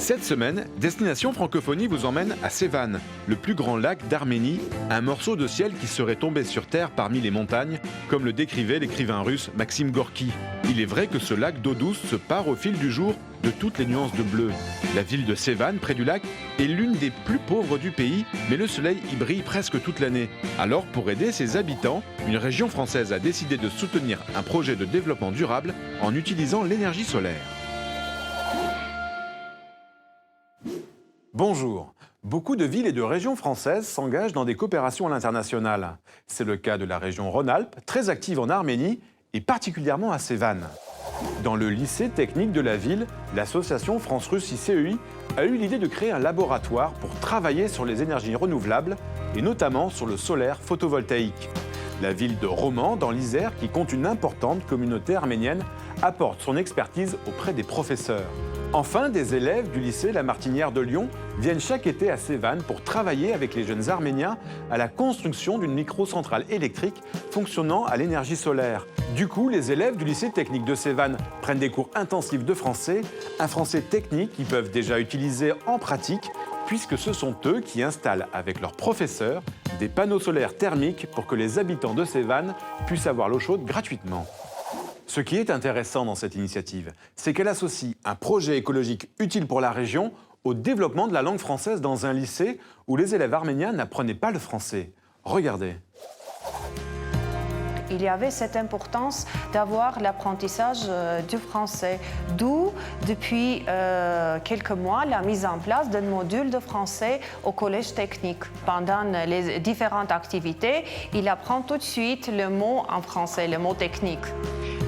Cette semaine, Destination Francophonie vous emmène à Sévan, le plus grand lac d'Arménie, un morceau de ciel qui serait tombé sur terre parmi les montagnes, comme le décrivait l'écrivain russe Maxime Gorky. Il est vrai que ce lac d'eau douce se pare au fil du jour de toutes les nuances de bleu. La ville de Sévan, près du lac, est l'une des plus pauvres du pays, mais le soleil y brille presque toute l'année. Alors, pour aider ses habitants, une région française a décidé de soutenir un projet de développement durable en utilisant l'énergie solaire. Bonjour. Beaucoup de villes et de régions françaises s'engagent dans des coopérations à l'international. C'est le cas de la région Rhône-Alpes, très active en Arménie et particulièrement à Sévan. Dans le lycée technique de la ville, l'association France-Russe ICEI a eu l'idée de créer un laboratoire pour travailler sur les énergies renouvelables et notamment sur le solaire photovoltaïque. La ville de Roman, dans l'Isère, qui compte une importante communauté arménienne, apporte son expertise auprès des professeurs. Enfin, des élèves du lycée La Martinière de Lyon viennent chaque été à Sévan pour travailler avec les jeunes Arméniens à la construction d'une microcentrale électrique fonctionnant à l'énergie solaire. Du coup, les élèves du lycée technique de Sévan prennent des cours intensifs de français, un français technique qu'ils peuvent déjà utiliser en pratique, puisque ce sont eux qui installent avec leurs professeurs des panneaux solaires thermiques pour que les habitants de Sévan puissent avoir l'eau chaude gratuitement. Ce qui est intéressant dans cette initiative, c'est qu'elle associe un projet écologique utile pour la région au développement de la langue française dans un lycée où les élèves arméniens n'apprenaient pas le français. Regardez. Il y avait cette importance d'avoir l'apprentissage du français, d'où, depuis quelques mois, la mise en place d'un module de français au collège technique. Pendant les différentes activités, il apprend tout de suite le mot en français, le mot technique.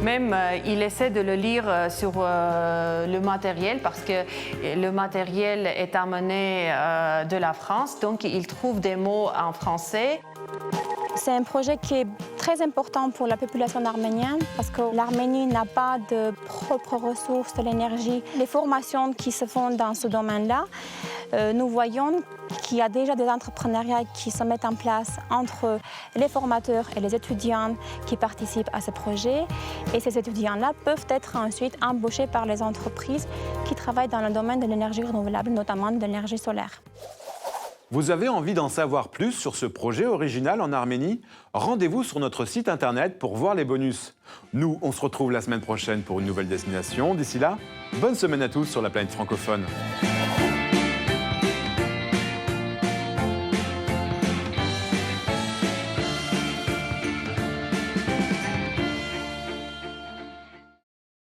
Même, il essaie de le lire sur le matériel parce que le matériel est amené de la France, donc il trouve des mots en français. C'est un projet qui est très important pour la population arménienne parce que l'Arménie n'a pas de propres ressources de l'énergie. Les formations qui se font dans ce domaine-là, nous voyons qu'il y a déjà des entrepreneuriats qui se mettent en place entre les formateurs et les étudiants qui participent à ce projet. Et ces étudiants-là peuvent être ensuite embauchés par les entreprises qui travaillent dans le domaine de l'énergie renouvelable, notamment de l'énergie solaire. Vous avez envie d'en savoir plus sur ce projet original en Arménie? Rendez-vous sur notre site internet pour voir les bonus. Nous, on se retrouve la semaine prochaine pour une nouvelle destination. D'ici là, bonne semaine à tous sur la planète francophone.